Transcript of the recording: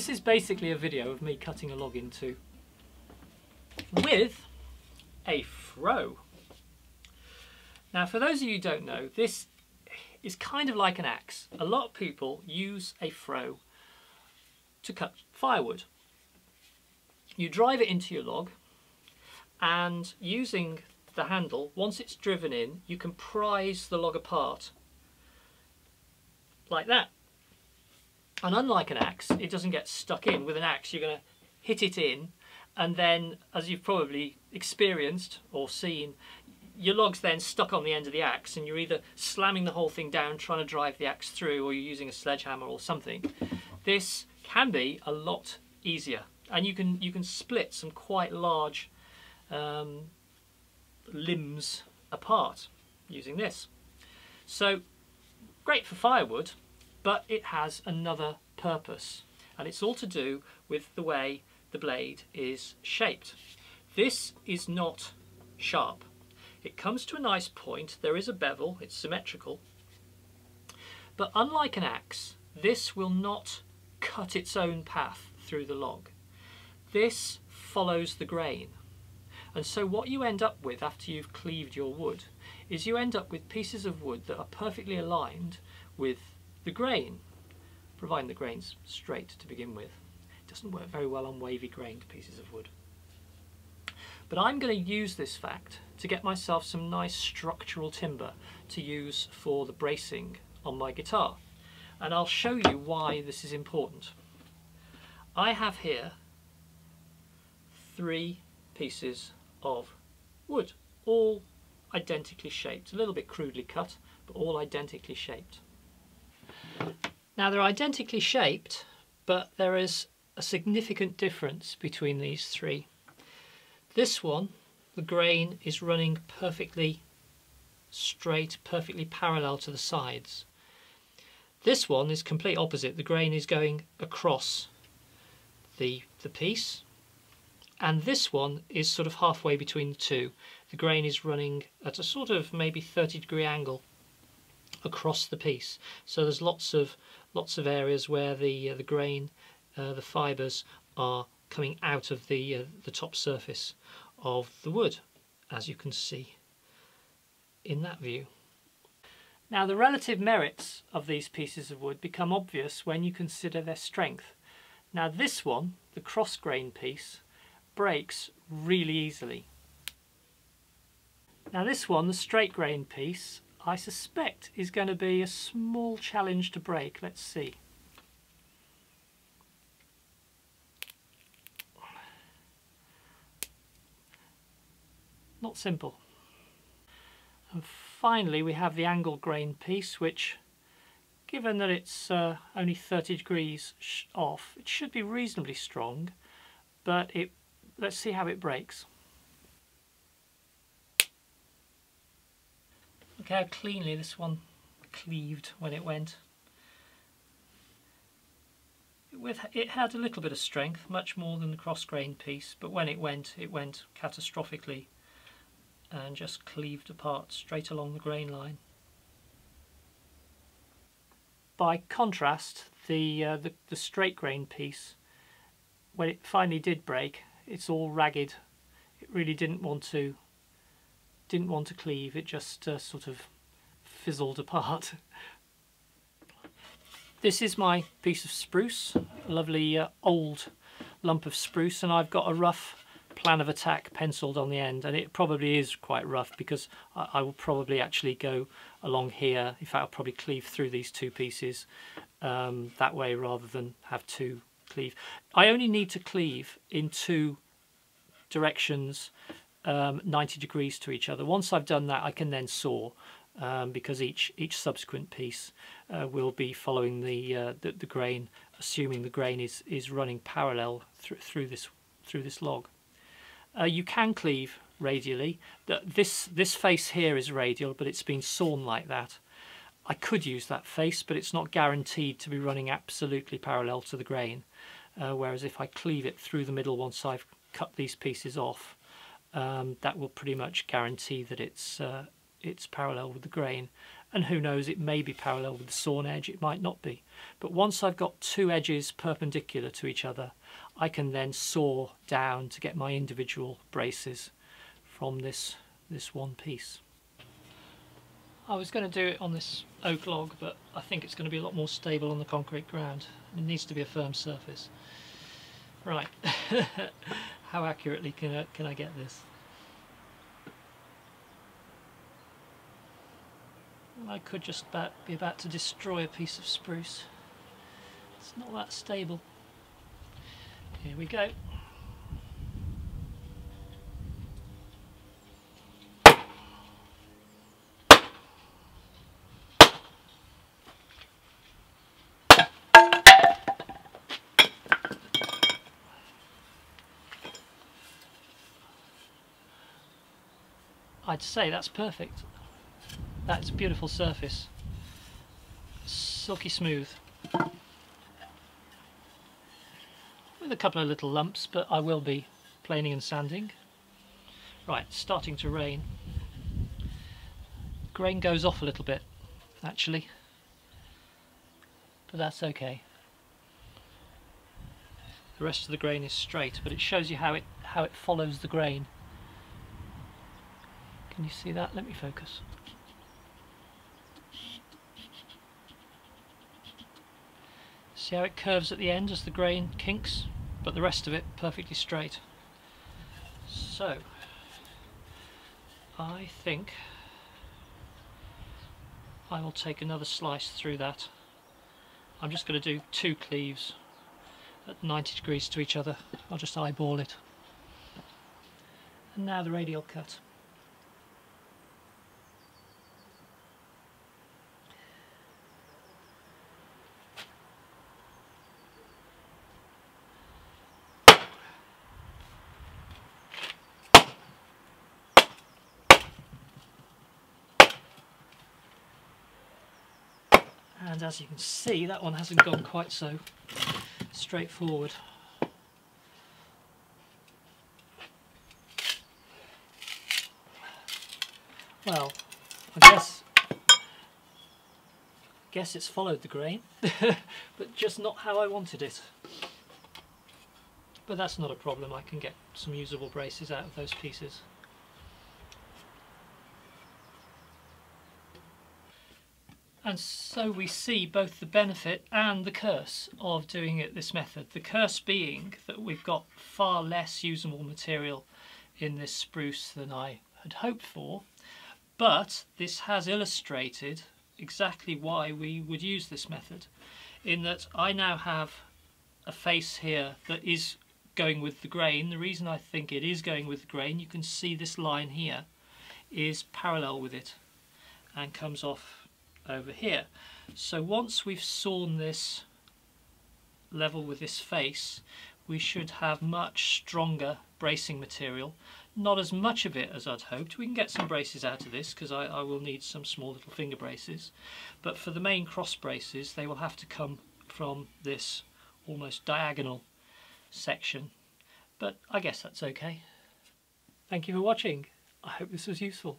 This is basically a video of me cutting a log in two with a Froe. Now, for those of you who don't know, this is kind of like an axe. A lot of people use a Froe to cut firewood. You drive it into your log, and using the handle, once it's driven in, you can prise the log apart like that. And unlike an axe, it doesn't get stuck in. With an axe, you're going to hit it in, and then, as you've probably experienced or seen, your log's then stuck on the end of the axe, and you're either slamming the whole thing down trying to drive the axe through, or you're using a sledgehammer or something. This can be a lot easier, and you can split some quite large limbs apart using this. So great for firewood, but it has another purpose, and it's all to do with the way the blade is shaped. This is not sharp. It comes to a nice point, there is a bevel, it's symmetrical, but unlike an axe, this will not cut its own path through the log. This follows the grain. And so what you end up with after you've cleaved your wood is you end up with pieces of wood that are perfectly aligned with the grain, providing the grain's straight to begin with. It doesn't work very well on wavy grained pieces of wood. But I'm going to use this fact to get myself some nice structural timber to use for the bracing on my guitar. And I'll show you why this is important. I have here 3 pieces of wood, all identically shaped, a little bit crudely cut, but all identically shaped. Now they're identically shaped, but there is a significant difference between these 3. This one, the grain is running perfectly straight, perfectly parallel to the sides. This one is complete opposite. The grain is going across the piece, and this one is sort of halfway between the two. The grain is running at a sort of maybe 30-degree angle across the piece. So there's lots of areas where the grain, the fibres are coming out of the top surface of the wood, as you can see in that view. Now the relative merits of these pieces of wood become obvious when you consider their strength. Now this one, the cross grain piece, breaks really easily. Now this one, the straight grain piece, I suspect is going to be a small challenge to break. Let's see. Not simple. And finally we have the angle grain piece, which, given that it's only 30 degrees off, it should be reasonably strong, but let's see how it breaks. Look how cleanly this one cleaved when it went. It had a little bit of strength, much more than the cross grain piece, but when it went catastrophically and just cleaved apart straight along the grain line. By contrast, the straight grain piece, when it finally did break, it's all ragged. It really didn't want to cleave. It just sort of fizzled apart. This is my piece of spruce, a lovely old lump of spruce, and I've got a rough plan of attack penciled on the end, and it probably is quite rough because I will probably actually go along here. In fact, I'll probably cleave through these 2 pieces that way rather than have 2 cleave. I only need to cleave in 2 directions 90 degrees to each other. Once I've done that, I can then saw, because each subsequent piece will be following the grain, assuming the grain is running parallel through this log. You can cleave radially. This face here is radial, but it's been sawn like that. I could use that face, but it's not guaranteed to be running absolutely parallel to the grain. Whereas if I cleave it through the middle once I've cut these pieces off, that will pretty much guarantee that it's parallel with the grain. and who knows, it may be parallel with the sawn edge, it might not be. But once I've got two edges perpendicular to each other, I can then saw down to get my individual braces from this one piece. I was going to do it on this oak log, but I think it's going to be a lot more stable on the concrete ground. It needs to be a firm surface. Right, how accurately can I get this? I could just be about to destroy a piece of spruce. It's not that stable. Here we go. I'd say that's perfect. That's a beautiful surface. Silky smooth. With a couple of little lumps, but I will be planing and sanding. Right, it's starting to rain. Grain goes off a little bit, actually. But that's okay. The rest of the grain is straight, but it shows you how it follows the grain. Can you see that? Let me focus. See how it curves at the end as the grain kinks, but the rest of it perfectly straight. So, I think I will take another slice through that. I'm just going to do 2 cleaves at 90 degrees to each other. I'll just eyeball it. And now the radial cut. And as you can see, that one hasn't gone quite so straightforward. Well, I guess it's followed the grain, but just not how I wanted it. But that's not a problem, I can get some usable braces out of those pieces. And so we see both the benefit and the curse of doing it this method. The curse being that we've got far less usable material in this spruce than I had hoped for, but this has illustrated exactly why we would use this method, in that I now have a face here that is going with the grain. The reason I think it is going with the grain, you can see this line here is parallel with it and comes off over here. So once we've sawn this level with this face, we should have much stronger bracing material. Not as much of it as I'd hoped. We can get some braces out of this because I will need some small little finger braces, but for the main cross braces they will have to come from this almost diagonal section, but I guess that's okay. Thank you for watching. I hope this was useful.